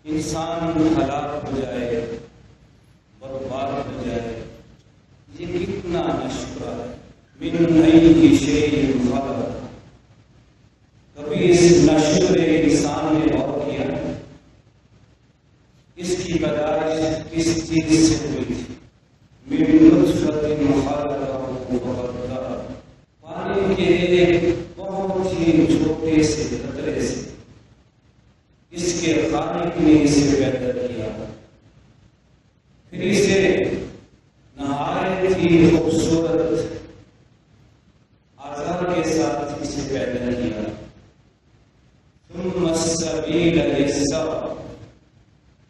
انسان ہلاک ہو جائے، برباد ہو جائے، یہ کتنا نشکرہ ہے۔ من ای شیء خلق، کبھی اس نشکر انسان نے غور کیا ہے اس کی پیدائش کس چیز سے ہوئی تھی؟ من نطفۃ خلقہ فقدرہ، پانی کے ایک بہت ہی چھوٹے سے قطرے سے اس کے خالق نے اسے پیدا کیا، پھر اسے نہایت ہی خوبصورت اعضاء کے ساتھ اسے پیدا کیا۔ ثم السبیل یسر،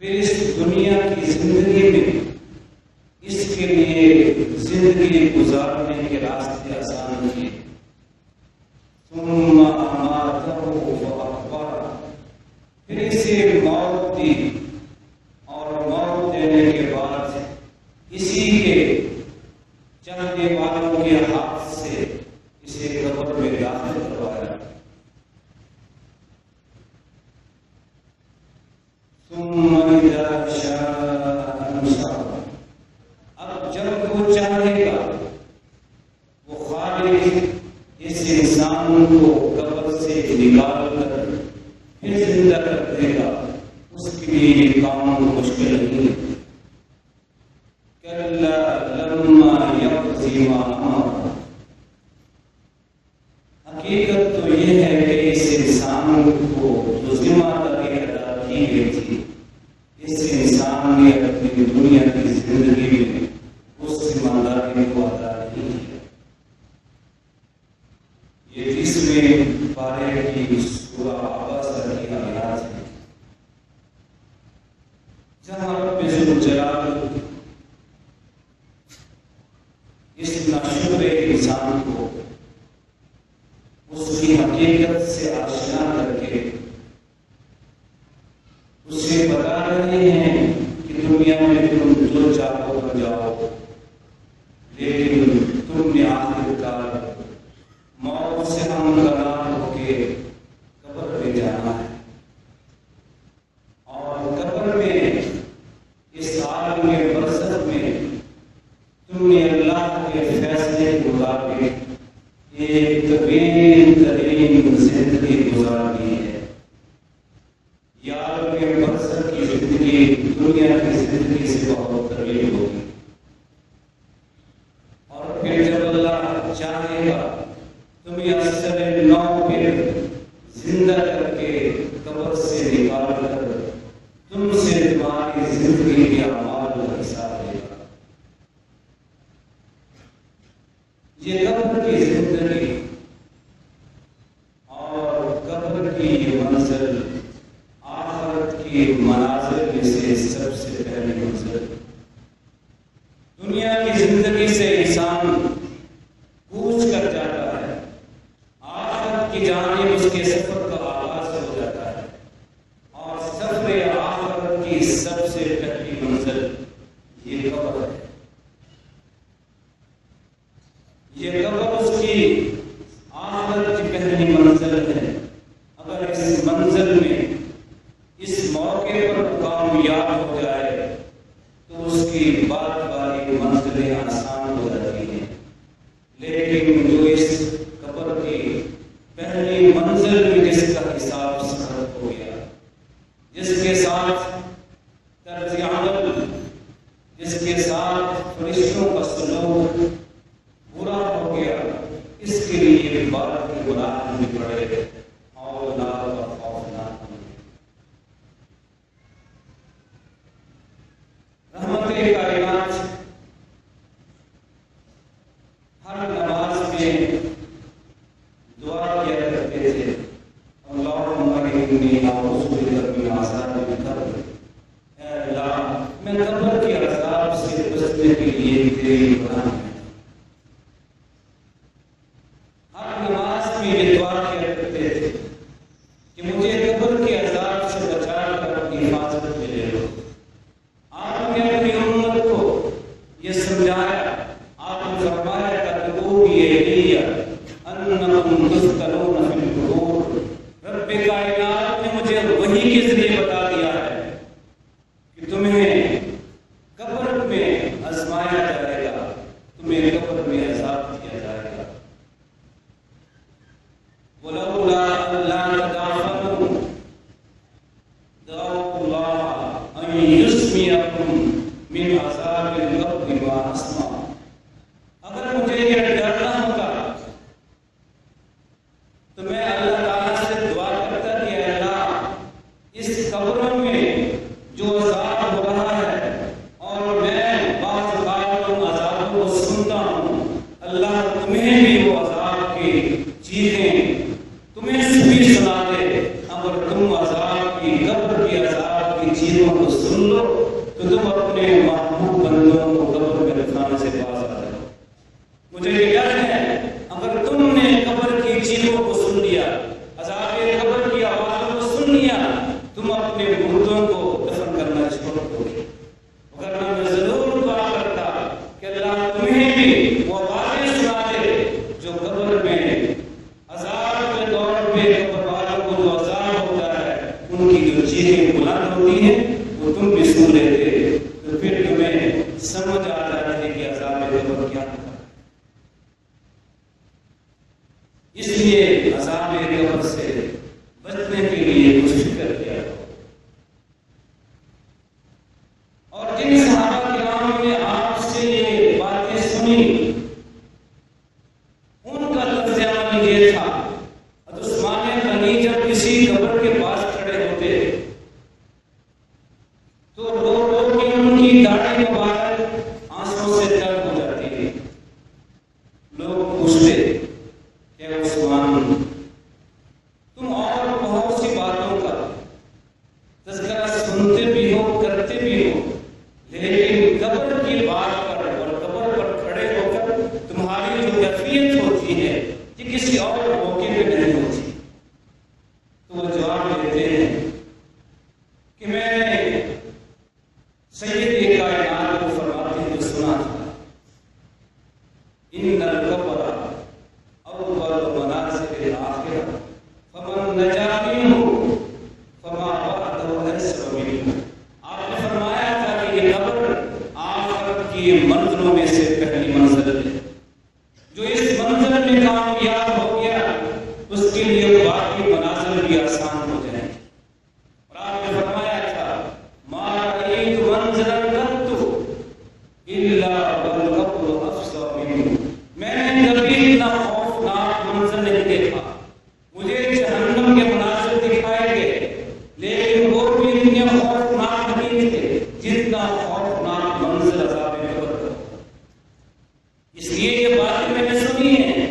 پھر اس دنیا کی زندگی میں اس کے لیے زندگی گزارنے کے راستے آسان کیے۔ ثم اماتہ فاقبرہ، پھر اسے موت دی اور موت دینے کے بعد اسی کے چاہنے والوں کے ہاتھ سے اسے قبر میں داخل کروایا۔ ثم اذا شاء انشرہ، اب جب وہ چاہے گا وہ خالق اس انسان کو قبر سے نکال کر پھر زندہ کر دے گا، اس کے لیے یہ کام مشکل نہیں ہے۔ کلا لما یقض ما امر، حقیقت تو یہ ہے کہ اس انسان کو جو ذمہ داری ادا کی گئی تھی، اس انسان نے اپنی دنیا کی زندگی میں اس ذمہ داری کو ادا نہیں کیا۔ یہ 20ویں پارے کی سورہ عباسہ کی آیات ہے، جہاں رب ذوالجلال اس ناشکر انسان کو اس کی حقیقت سے آشنا کر کے اسے بتا رہے ہیں کہ دنیا میں تم جو چاہو کر جاؤ، لیکن تم نے آخرکار موت سے ہمکنار ہو کے قبر میں جانا ہے، اور قبر میں اس عالم برزخ میں تم نے اللہ کے فیصلے کے مطابق ایک طویل ترین زندگی گزارنی ہے۔ یہ عالم برزخ کی زندگی دنیا کی زندگی سے بہت طویل ہوگی، اور پھر جب اللہ چاہے گا تمہیں اصل نو پھر زندہ کر کے قبر سے نکال کر تم سے تمہاری زندگی کے اعمال کا حساب لے گا۔ یہ قبر کی زندگی اور قبر کی منزل آخرت کی منازل میں سے سب سے پہلی منزل۔ دنیا کی زندگی سے انسان کوچ کر جاتا ہے، آخرت کی جانب اس کے سفر کا آغاز ہو جاتا ہے، اور سفر آخرت کی سب سے پہلی منزل یہ قبر ہے۔ یہ قبر اس کی آخرت کی پہلی منزل ہے۔ اگر اس منزل میں اس موقع پر کامیاب ہو جائے تو اس کی بعد والی منزلیں آسان ہو جاتی ہیں، لیکن جو اس قبر کی پہلی منزل میں جس کا حساب سخت ہو گیا، جس کے ساتھ طرز عمل، جس کے ساتھ فرشتوں کا سلوک برا ہو گیا، اس کے لیے بعد کی گناہ بھی پڑے اور نار کا خوف نہ ہو۔ رحمت کائنات ہر نماز میں دعا کیا کرتے تھے، اللہم انی اعوذ بک من عذاب القبر، اے اللہ میں قبر کے عذاب سے بچنے کے لیے تیری پناہ ہے۔ ہر نماز میں یہ دعا کیا کرتے تھے کہ مجھے قبر کے عذاب سے بچا کر اپنی حفاظت میں لے لو۔ آپ نے اپنی امت کو یہ سمجھایا، آپ نے فرمایا انکم تفتنون فی القبور، رب کائنات مجھے وحی کے ذریعے بتا دیا ہے کہ تمہیں قبر میں آزمایا جائے گا، تمہیں قبر میں عذاب دیا جائے گا۔ وَلَوْلَا أَلَّا تَدَافَنُوا دَعَوْا اللَّهَ أَن يُسْمِعَكُم مِّنْ عَذَابِ الْقَبْرِ مَا أَسْمَعُ۔ اگر مجھے یہ ڈرنا ہوتا تو میں اللہ تعالیٰ سے دعا کرتا کہ اللہ اس قبر میں جو عذاب ہو رہا ہے اور میں بعض عذابوں کو سنتا ہوں، اللہ تمہیں بھی وہ عذاب کی چیزیں تمہیں بھی سنا دے۔ اگر تم عذاب کی قبر کی عذاب کی چیزوں کو سن لو تو تم اپنے محبوب بندوں کو قبر میں رکھانے سے باز آ جاؤ۔ مجھے یہ ڈر ہے اگر تم نے قبر کی چیزوں کو سن لیا، عذاب قبر کی آوازوں کو سن لیا، تم اپنے مردوں کو دفن کرنا چھوڑ دو گے۔ اگر میں ضرور دعا کرتا کہ اللہ تمہیں بھی وہ آوازیں سنا دے جو قبر میں عذاب کے دور پہ قبر والوں کو جو عذاب ہوتا ہے ان کی جو چیزیں بلند ہوتی ہیں وہ تم بھی سن لیتے تو پھر تمہیں سمجھ آ جاتی ہے کہ عذاب قبر کیا ہوتا ہے۔ اس لیے عذاب قبر سے بچنے کے لیے کچھ فکر کیا اور جن صحابہ کرام نے آپ سے یہ باتیں سنی ان کا طرز عمل یہ تھا، حضرت عثمان غنی جب کسی قبر کے پاس کھڑے ہوتے تو رو رو کے ان کی داڑھی مبارک آنسوں سے تر ہو جاتی ہے۔ لوگ پوچھتے کہ عثمان تم اور بہت سی باتوں کا تذکرہ سنتے بھی ہو کرتے بھی ہو، لیکن قبر کی بات پر اور قبر پر کھڑے ہو کر تمہاری جو کیفیت ہوتی ہے یہ کسی اور موقع پہ نہیں ہوتی۔ تو وہ جواب دیتے ہیں کہ میں نے سید کائنات کو فرماتے ہوئے سنا تھا، ان القبر اول منازل الاخرہ فمن نجا منہ فما بعدہ ایسر منہ۔ آپ نے فرمایا تھا کہ یہ قبر آخرت کی منزلوں میں سے پہلی منزل ہے، جو اس منزل میں کامیاب ہو گیا اس کے لیے باقی منازل بھی آسان ہو جائیں۔ اور آپ نے فرمایا تھا ما رأیت منزلا قط الا والقبر افضل منہ۔ میں نے کبھی اتنا خوفناک منظر نہیں دیکھا، مجھے جہنم کے مناظر دکھائے گئے لیکن وہ بھی اتنے خوفناک نہیں تھے جتنا خوفناک منظر عذاب قبر کا۔ اس لیے یہ باتیں میں نے سنی ہیں،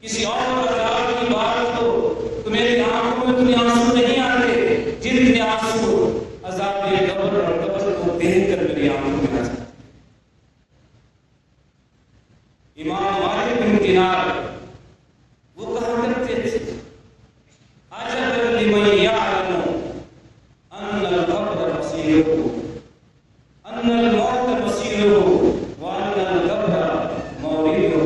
کسی اور عذاب کی بات تو تمہاری آنکھوں میں اتنے آنسو نہیں آتے جتنے آنسو عذاب قبر اور قبر کو دیکھ کر میری آنکھوں میں آتے۔ امام مالک بن دینار وہ کہا کرتے تھے عجبا لمن یعلم ان القبر مصیرہ ان الموت مصیرہ وان القبر موردہ،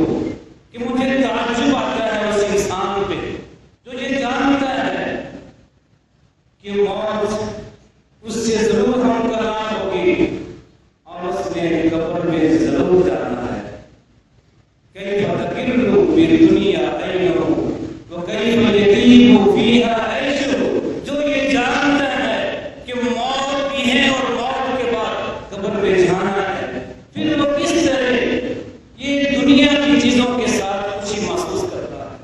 کہ مجھے تعجب آتا ہے اس انسان پہ جو یہ جانتا ہے کہ موت اس سے ضرور ہمکنار ہوگی اور اس نے قبر میں ضرور جانا ہے۔ كيف تكل بالدنيا عينه وكيف يطيب فيها عيشه، جو یہ جانتا ہے کہ موت بھی ہے اور موت کے بعد قبر میں جانا ہے، پھر وہ کس طرح یہ دنیا کی چیزوں کے ساتھ خوشی محسوس کرتا ہے،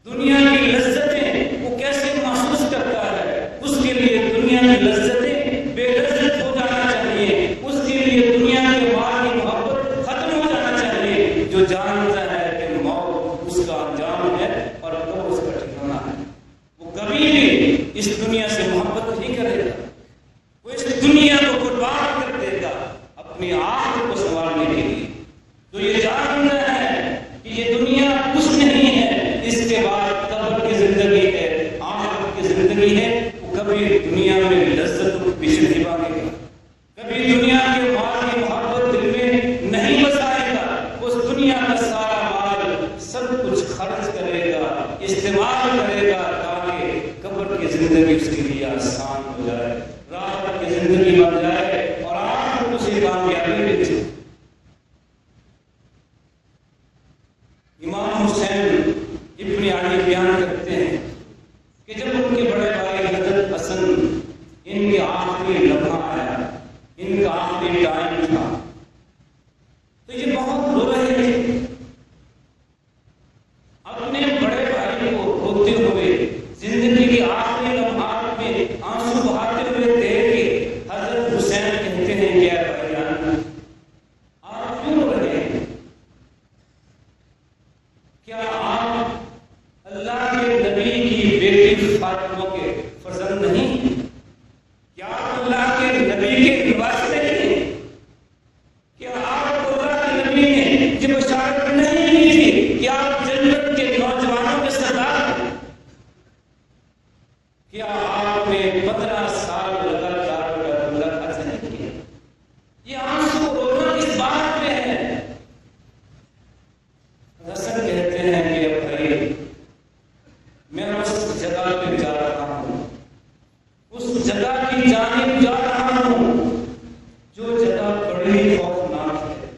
دنیا کی لذتیں وہ کیسے محسوس کرتا ہے۔ اس کے لیے دنیا کی لذتیں بے لذت ہو جانا چاہیے، اس کے لیے دنیا کے مال کی محبت ختم ہو جانا چاہیے۔ جو جانتا ہے کہ موت اس کا انجام ہے اور قبر اس کا ٹھکانا ہے، وہ کبھی بھی اس دنیا سے محبت نہیں کرے گا، وہ اس دنیا کو قربان کر دے گا اپنی آخرت کو سنوارنے کے لیے۔ تو یہ جانتا ہے کہ یہ دنیا کچھ نہیں ہے، اس کے بعد قبر کی زندگی ہے، آخرت کی زندگی ہے، وہ کبھی دنیا میں لذت کو پیچھے نہیں بھاگے گا، کبھی دنیا کے مال کی محبت دل میں نہیں بسائے گا، اس دنیا کا سارا مال سب کچھ خرچ کرے گا، استعمال کرے گا تاکہ قبر کی زندگی زندگی اس کے لیے آسان ہو جائے، راحت کی زندگی بن جائے اور آپ اسے کامیابی مل جائے۔ امام حسین ابن علی بیان کرتے ہیں کہ جب ان کے بڑے بھائی حضرت حسن ان کے آخری لمحہ آیا، ان کا آخری ٹائم تھا، تو یہ بہت رو رہے تھے۔ اپنے بڑے بھائی کو روتے ہوئے زندگی کے آخری لمحات میں آنسو بہاتے ہوئے دیکھ کے حضرت حسین کہتے ہیں کہ اے بھائی جان، آپ کیوں رو رہے ہیں؟ کیا آپ اللہ کے نبی کی بیٹی فاطمہ کے فرزند نہیں؟ کیا آپ اللہ کے نبی کے لباس نہیں ہیں؟ کیا آپ کو اللہ کے نبی نے یہ بشارت نہیں کی تھی کہ آپ جنت کے نوجوانوں کے سردار ہیں؟ کیا آپ نے 15 سال لگاتار اللہ کا حج نہیں کیا؟ یہ آنسو رونا کس بات پہ ہے؟ حسن کہتے ہیں کہ بھائی میں اس جگہ پہ جا رہا ہوں، اس جگہ کی جانب جا رہا ہوں جو جگہ بڑی خوفناک ہے،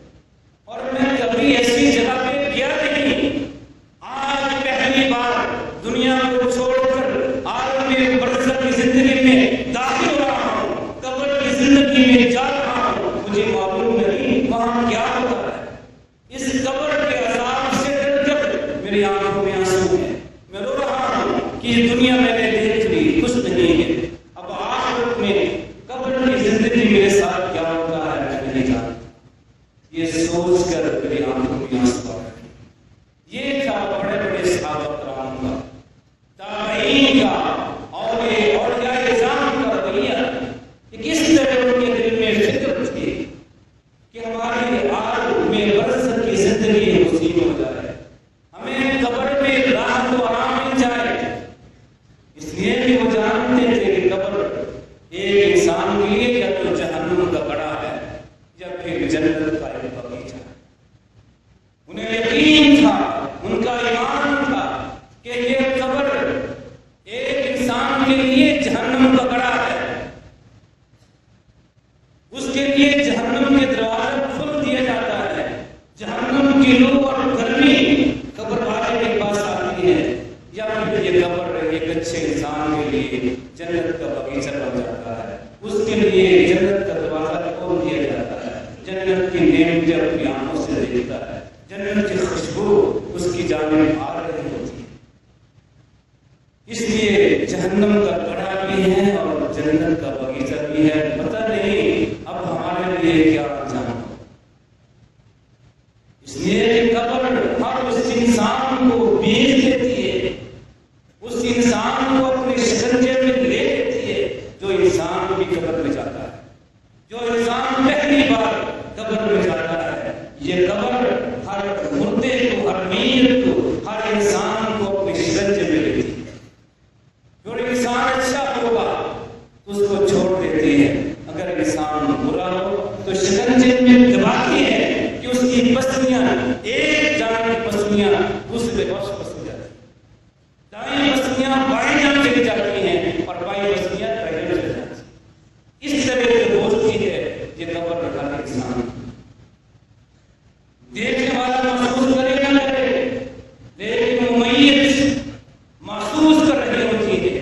اور میں کبھی ایسی جگہ پہ گیا نہیں۔ آج پہلی بار دنیا کو چھوڑ کر عالم برزخ کی زندگی میں داخل ہو رہا ہوں، قبر کی زندگی میں جا رہا ہوں، مجھے معلوم نہیں وہاں کیا ہوتا ہے۔ اس قبر کے عذاب سے ڈر کر میری آنکھوں میں آنسو ہیں، میں رو رہا ہوں کہ یہ دنیا میں نے دیکھ لی، کچھ نہیں ہے، اب آخرت میں قبر کی زندگی میرے ساتھ کیا ہوتا ہے میں نہیں جانتا۔ یہ سوچ کر میری آنکھوں میں آنسو آ گئے۔ یہ تھا بڑے بڑے صحابہ کرام کا، تابعین کا اور اولیاء اعظام کا رویہ کہ کس طرح ان کے دل میں فکر تھی کہ ہماری عالم میں برزخ کی زندگی نصیب ہو جائے، ہمیں قبر میں راحت و آرام مل جائے، اس لیے کہ وہ جانتے تھے کہ قبر ایک انسان کے لیے یا تو جہنم کا گڑھا ہے یا پھر جنت کا ایک باغیچہ ہے۔ انہیں یقین تھا، ان کا ایمان تھا کہ یہ قبر ایک انسان کے لیے جہنم کا گڑھا ہے، اس کے لیے جہنم کے دروازے کھول دیا جاتا ہے، جہنم کی لو اور گرمی قبر والے کے پاس آتی ہے، یا پھر یہ قبر ایک اچھے انسان کے لیے جنت کا باغیچہ بن جاتا ہے، اس کے لیے جنت کا دروازہ کھول دیا جاتا ہے، جنت کی نعمتیں اپنی آنکھوں سے دیکھتا ہے، جنت کی خوشبو اس کی جانب آ رہی ہوتی ہے۔ اس لیے جہنم کا گڑھا بھی ہے اور جنت کا باغیچہ بھی ہے، پتہ نہیں اب ہمارے لیے کیا انجام ہو۔ اس لیے کہ قبر ہر اس انسان کو بیچ دیتی ہے، اس انسان کو اپنے شکنجے میں لے لیتی ہے جو انسان کی قبر میں جاتا ہے، جو انسان پہلی بار قبر میں جاتا ہے۔ یہ قبر ہر مردے کو، ہر میت کو، ہر انسان کو اپنے شکنجے میں لیتی ہے۔ جو انسان اچھا ہوگا اس کو چھوڑ دیتی ہے، اگر انسان برا ہو تو شکنجے میں دباتی ہے کہ اس کی پسلیاں، ایک جان کی پسلیاں دوسرے وش پسل جاتی ہیں، دائیں پسلیاں بائیں جان چلی جاتی ہیں اور بائیں پسلیاں دائیں جان چلی جاتی ہیں۔ اس طرح سے ہوتی ہے یہ قبر کا انسان۔ دیکھنے والا محسوس کرے نہ کرے، لیکن وہ میت محسوس کر رہی ہوتی ہے،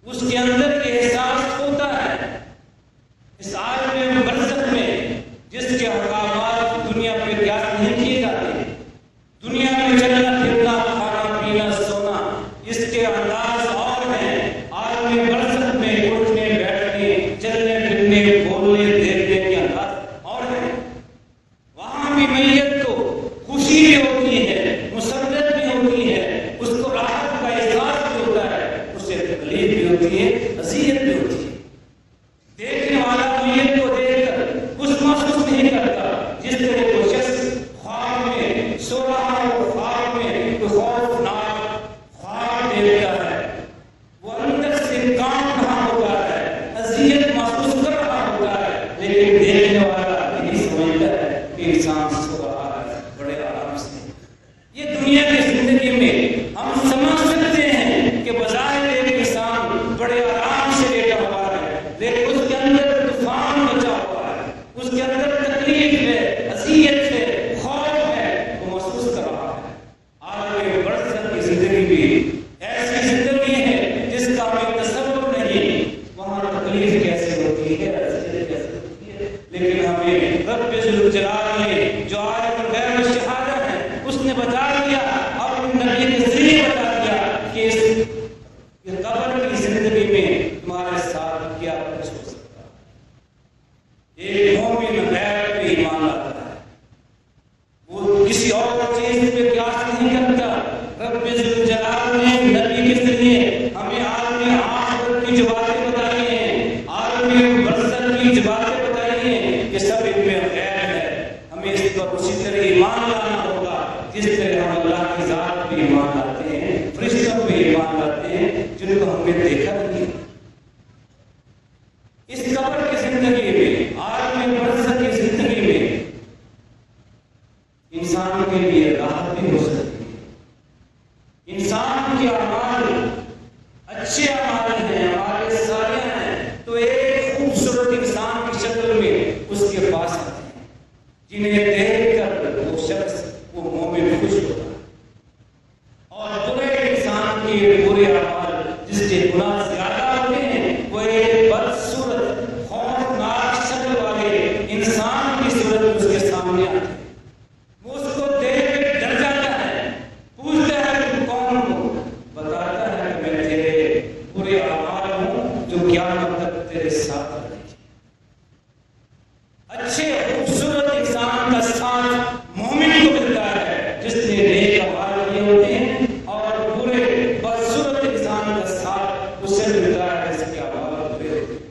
اس کے اندر یہ احساس ہوتا ہے۔ اس عالم برزخ میں جس کے احکامات دنیا پہ قیاس نہیں کیے جاتے، دنیا میں چلنا پھرنا، کھانا پینا، سونا، اس کے انداز اور ہیں۔ عالم برزخ میں اٹھنے بیٹھنے، چلنے پھرنے، بولنے دیکھنے کے انداز اور ہیں۔ وہاں بھی میت کو خوشی بھی ہوتی ہے، مسرت بھی ہوتی ہے، اس کو راحت کا احساس بھی ہوتا ہے، اسے تکلیف بھی ہوتی ہے، اذیت بھی ہوتی ہے۔ دیکھنے والا میت کو دیکھ کر کچھ محسوس نہیں کرتا، جس طرح کوئی شخص خواب میں سو رہا ہو، خواب میں کوئی خوفناک خواب دیکھتا ہے، وہ اندر سے کام رہا ہوتا ہے، اذیت محسوس کر رہا ہوتا ہے، لیکن دیکھنے والا نہیں سمجھتا ہے کہ انسان سو رہا ہے بڑے آرام سے۔ یہ دنیا کی زندگی میں ہم سمجھ سکتے ہیں کہ بظاہر ایک انسان تکلیف ہے، اذیت ہے، خوف ہے، وہ محسوس کر رہا ہے۔ عالم برزخ کی زندگی بھی ایسی زندگی ہے جس کا ہمیں تصور نہیں، وہاں تکلیف کیسے ہوتی ہے، اذیت کیسے ہوتی ہے، لیکن ہمیں رب ذوالجلال نے جو عالم الغیب والشہادہ ہے اس نے بتا دیا، اپنے نبی کے ذریعے بتا دیا کہ اس قبر کی زندگی میں تمہارے ساتھ کیا کچھ ہو سکتا ہے۔ ایک مومن غیب پہ ایمان لاتا ہے، وہ کسی اور چیز پہ قیاس نہیں کرتا۔ رب ذوالجلال نے نبی کے ذریعے ہمیں عالم آخرت کی جو باتیں بتائی ہیں، عالم برزخ کی جو باتیں بتائی ہیں، یہ سب ان میں غیب ہے۔ ہمیں اس پر اسی طرح ایمان لانا ہوگا جس طرح ہم اللہ کی ذات پہ ایمان لاتے ہیں، فرشتوں پہ ایمان لاتے ہیں جن کو ہم نے دیکھا نہیں۔ اس قبر کی زندگی میں، عالم برزخ کی زندگی میں انسان کے لیے راحت بھی ہو سکتی ہے۔ انسان کے اعمال اچھے اعمال ہیں، ہمارے صالح ہیں، تو ایک خوبصورت انسان کی شکل میں اس کے پاس آتے ہیں جنہیں دیکھ کر وہ شخص، وہ مومن خوش ہوتا ہے۔ اور برے انسان کے برے اعمال جس کے گناہ زیادہ ہوتے ہیں، وہ ایک بدصورت خوفناک شکل والے انسان کی صورت اس کے سامنے آتی ہے۔ وہ اس کو دیکھ کے ڈر جاتا ہے، پوچھتا ہے تم کون ہو؟ بتاتا ہے کہ میں تیرے برے اعمال ہوں جو قیامت تک تیرے ساتھ رہیں گے۔ اچھے خوبصورت انسان کا ساتھ مومن کو ملتا ہے جس نے نیک اعمال کیے ہوتے ہیں، اور برے بدصورت انسان کا ساتھ اسے ملتا ہے جس کے اعمال برے ہوتے ہیں۔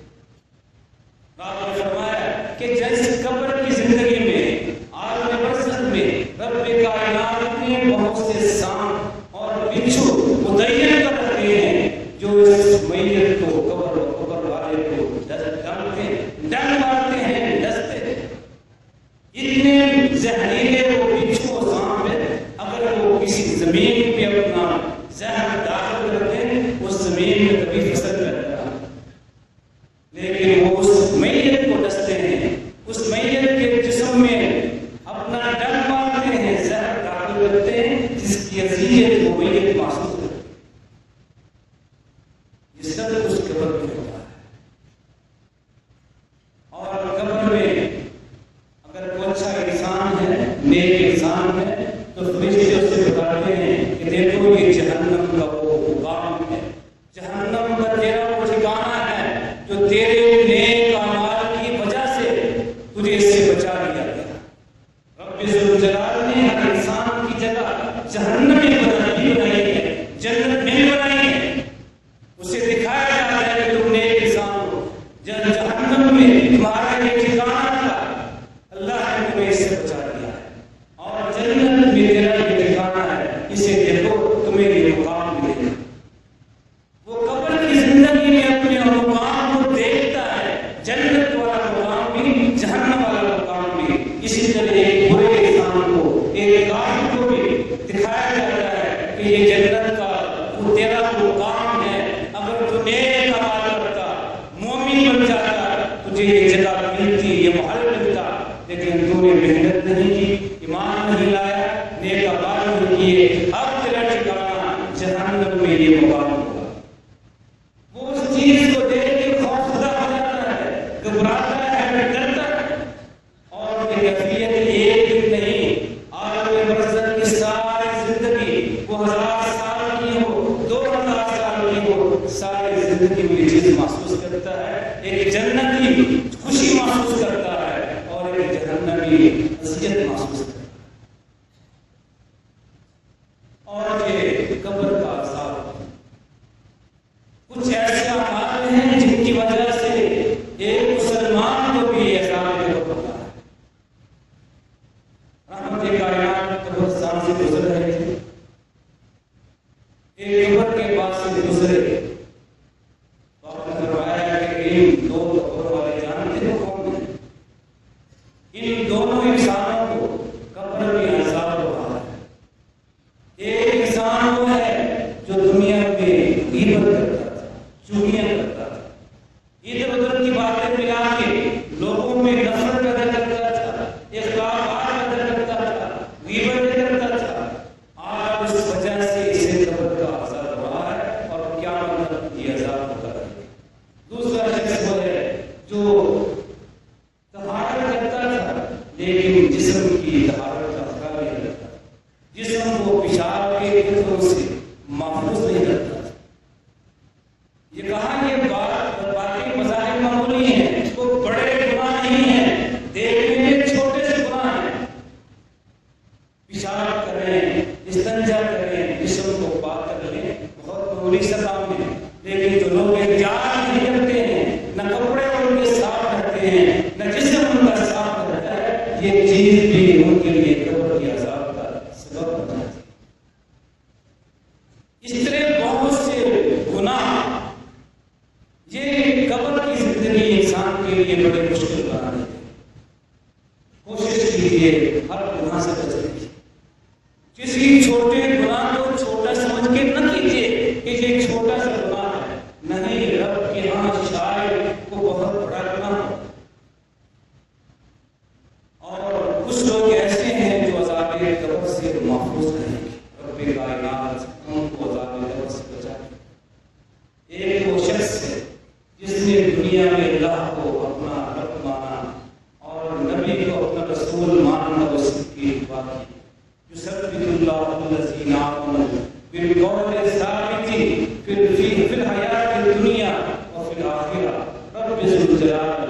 آپ نے فرمایا کہ جیسے قبر کی زندگی میں، عالم برزخ میں رب کائنات نے بہت سے سانپ اور بچھو متعین کر رکھے ہیں جو اس میت کو، قبر والے کو ڈنگ مارتے ہیں، ڈستے ہیں۔ اتنے زہریلے وہ بچھو اور سانپ ہیں، اگر وہ کسی زمین پہ اپنا زہر داخل کرتے ہیں اس زمین میں کبھی فصل رہتا ہے، لیکن وہ اس میت کو ڈستے ہیں، اس میت کے جسم میں اپنا ڈنگ مارتے ہیں، زہر داخل کرتے ہیں، جس کی اذیت وہ میت محسوس کرتے ہیں۔ یہ سب اس قبر میں ہوتا ہے۔ اور قبر میں اگر کوئی اچھا انسان ہے، نیک انسان ہے، تو فرشتے اسے بتاتے ہیں کہ دیکھو یہ جہنم کا وہ مقام ہے، جہنم کا تیرا وہ ٹھکانہ ہے جو تیرے نیک اعمال کی وجہ سے تجھے اس سے بچا لیا گیا۔ رب ذوالجلال نے ہر انسان کی جگہ جہنم میں بنائی ہے، جنت میں بنائی ہے۔ اسے دکھایا جاتا ہے کہ تم نیک انسان ہو، جہنم میں تمہارا یہ ٹھکانہ تھا، اللہ نے تمہیں اس سے بچا لیا ہے، اور جنت میں تیرا یہ ٹھکانہ ہے، اسے دیکھو تمہیں یہ مقام ملے گا۔ وہ قبر کی زندگی میں اپنے مقام کو دیکھتا ہے، جنت والا مقام بھی، جہنم والا مقام بھی۔ اسی طرح ایک برے انسان کو، ایک کافر کو بھی دکھایا جاتا ہے کہ یہ جنت کا وہ تیرا مقام ہے۔ اگر تو نیک اعمال کرتا، مومن بن جاتا، تجھے یہ جگہ ملتی، یہ محل ملتا، لیکن تو نے محنت نہیں کی، ایمان نہیں لایا، نیک اعمال نہیں کیے، اب تیرا ٹھکانہ جہنم میں یہ مقام ہوگا۔ وہ اس چیز کو دیکھ کے خوفزدہ ہو جاتا ہے، گھبراتا ہے، ڈرتا ہے۔ اور یہ کیفیت ایک دن نہیں، عالم برزخ کی ساری زندگی، وہ 1000 سال کی ہو، 2000 سال کی ہو، ساری زندگی میں یہ چیز محسوس کرتا ہے۔ ایک جنتی خوشی محسوس کرتا ہے اور ایک جہنمی اذیت محسوس کرتا ہے۔ اور یہ قبر کا عذاب کچھ ایسے اعمال ہیں جن کی وجہ سے ایک مسلمان کو بھی عذاب ہوتا ہے۔ رحمت کائنات قبرستان سے گزر رہے تھے، ایک قبر کے پاس سے گزرے، تو آپ نے فرمایا کہ ان دو قبر والے جانتے ہو کون ہیں؟ ان دونوں انسانوں کو قبر میں عذاب ہو رہا ہے۔ ایک انسان وہ ہے جو دنیا میں غیبت کرتا تھا، چغلیاں کرتا تھا، ادھر ادھر کی باتیں ملا کے لوگوں میں نفرت پیدا کرتا تھا۔ یہاں یہ باقی مذاہب معمولی ہیں، وہ بڑے گناہ نہیں ہیں، دیکھنے میں چھوٹے سے گناہ ہیں. پیشاب کریں، استنجا کریں، جسم کو پاک کر لیں، بہت معمولی سا کام ہے. لیکن جو لوگ احتیاط نہیں کرتے ہیں، نہ کپڑے ان کے صاف رہتے ہیں، نہ جسم ان کا صاف رہتا ہے، یہ چیز بھی ان کے لیے قبر کے عذاب کا سبب بن جاتی ہے. اس طرح بہت سے گناہ یہ قبر کی زندگی انسان کے لیے بڑے مشکل بنا دیتے ہیں. کوشش کیجیے ہر گناہ سے بچنے کی. کسی چھوٹے گناہ کو چھوٹا سمجھ کے نہ کیجیے کہ یہ چھوٹا سا گناہ ہے. نہیں، رب کے ہاں شاید کو بہت بڑا گناہ ہو. اور کچھ لوگ ایسے ہیں جو عذاب قبر سے محفوظ رہیں گے. رب کائنات ان کو عذاب قبر سے بچائے. ایک وہ شخص ہے جس نے دنیا میں اللہ کو اپنا رب مانا اور نبی کو اپنا رسول ماننا وسیع کی بات کی. يثبت الله الذين آمنوا بالقول الثابت في الحياة الدنيا وفي الآخرة. رب ذو الجلال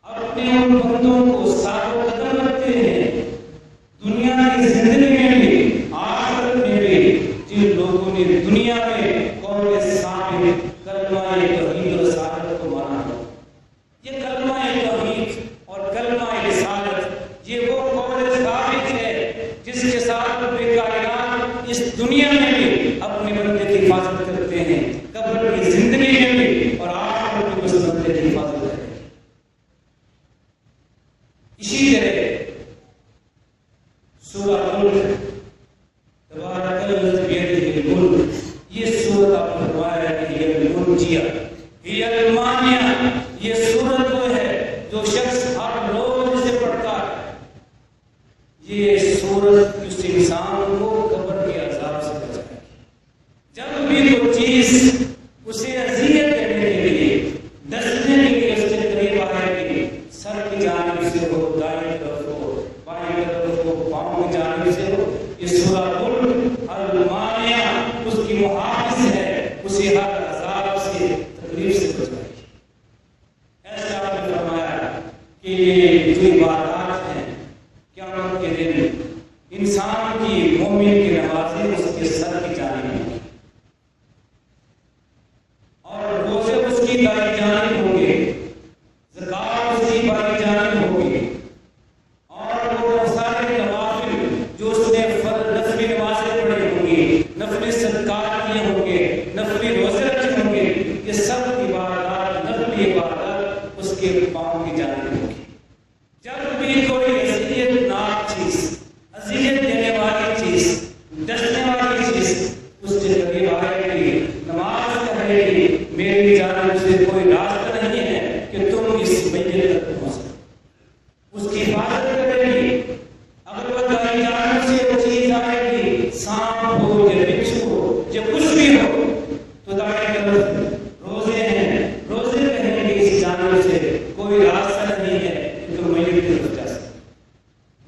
اپنے ان بندوں کو ثابت قدم رکھتے ہیں دنیا کی زندگی میں بھی آخرت میں بھی. جن لوگوں نے دنیا میں قول ثابت کلمہ توحید و رسالت کو مانا ہو. یہ کلمہ توحید اور کلمہ رسالت یہ وہ قول ثابت ہے جس کے ساتھ رب کائنات اس دنیا میں بھی اپنے بندے کی حفاظت کرتے ہیں، قبر کی زندگی میں بھی اور آخرت میں اس بندے کی حفاظت کرتے ہیں. اسی طرح سورہ ملک تبارک الذی بیدہ الملک، یہ سورت آپ نے فرمایا ہے کہ یہ المنجیہ ہی المانیہ، یہ سورت وہ ہے جو شخص ہر روز اسے پڑھتا ہے. یہ سورت اس انسان کو قبر کے عذاب سے بچائے. جب بھی کوئی چیز اسے اذیت دینے کے لیے ڈسنے کے لیے اس کے قریب آئے گی، سر کی جانب سے ہو، دائیں طرف ہو، بائیں طرف ہو، پاؤں کی جانب سے ہو، یہ سورہ ملک المانیہ اس کی محافظ ہے، اسے ہر عذاب سے تکلیف سے بچائے گی. ایسا آپ نے فرمایا کہ یہ جو عبادات ہیں قیامت کے دن انسان کی مومن کی نمازیں اس کے سر کی جانب ہوں گی اور روزے اس کی دائیں جانب ہوں گے، زکات اس کی بائیں جانب ہوگی، اور وہ سارے نوافل جو اس نے نفلی نمازیں پڑھی ہوں گی، نفلی صدقات کیے ہوں گے، نفلی روزے رکھے ہوں گے، یہ سب عبادات نفلی عبادت اس کے پاؤں کی جانب ہوگی. جب بھی کوئی اذیت ناک چیز، اذیت دینے والی چیز، ڈسنے والی چیز اس کے قریب آئے گی، نماز کہے گی میری جانب سے کوئی راستہ نہیں ہے کہ تم اس میت تک پہنچ سکو، اس کی حفاظت کرے گی. اگر وہ دائیں جانب سے وہ چیز آئے گی، سانپ ہو یا بچھو ہو یا کچھ بھی ہو، تو دائیں طرف روزے ہیں، روزے کہیں گے اس جانب سے کوئی راستہ نہیں ہے تو میت کی طرف جا سکتے.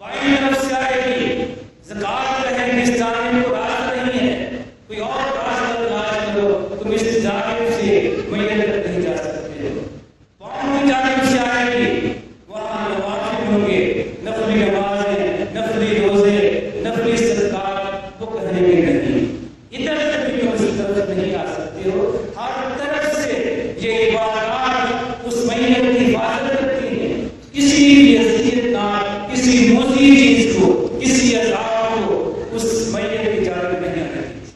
بائیں طرف سے آئے گی، زکات رہے گی، اس جانب کو راستہ نہیں ہے، کوئی اور راستہ تلاش کرو، تم اس جانب سے میت تک نہیں جا سکتے ہو. پاؤں کی جانب سے آئے گی، وہاں نوافل ہوں گے، نفلی نمازیں، نفلی روزے، نفلی صدقات، وہ کہنے کے نہیں ادھر سے بھی تم اس طرف نہیں آ سکتے ہو. ہر طرف سے یہ عبادات اس میت کی حفاظت کرتی ہیں. کسی بھی اذیت ناک، کسی موذی چیز کو، کسی عذاب کو اس میت کی جانب نہیں آنے دیتی.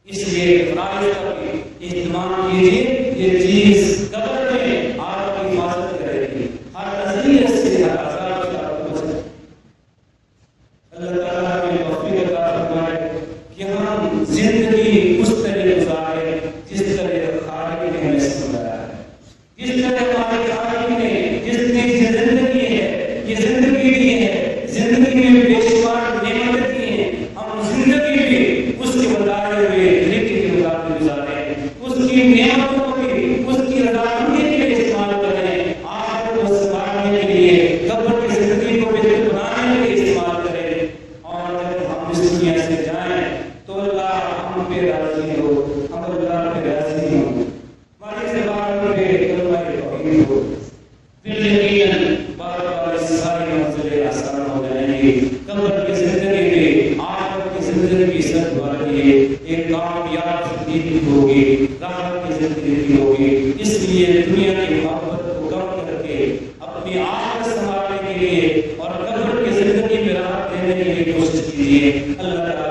اس لیے فرائض کا بھی اہتمام کیجیے. یہ چیز قبر میں آپ کی حفاظت کرے گی، ہر اذیت سے، ہر عذاب سے آپ کو بچائے. اللہ تعالیٰ ہمیں توفیق عطا فرمائے کہ ہم زندگی اس طرح گزاریں جس طرح خالق نے ہمیں سمجھایا ہے، جس طرح ہمارے خالق نے جتنی زندگی ہے، یہ زندگی دی ہے، زندگی میں بے شمار نعمتیں دی ہیں، ہم زندگی بھی اس کے بتائے ہوئے طریقے کے مطابق گزاریں، اس کی نعمتوں کو بھی اس کی رضامندی کے لیے استعمال کریں، آخرت کو سنبھالنے کے لیے، قبر کی زندگی کو بہتر بنانے کے لیے استعمال کریں. اور جب ہم اس دنیا سے جائیں تو اللہ ہم پہ راضی ہو، ہم اللہ پہ راضی ہوں. زندگی ہوگی، راحت کی زندگی ہوگی۔ اس لیے دنیا کی محبت کو کم کر کے اپنی آخرت سنبھالنے کے لیے اور قبر کی زندگی میں راحت دینے کے لیے کوشش کیجیے۔ اللہ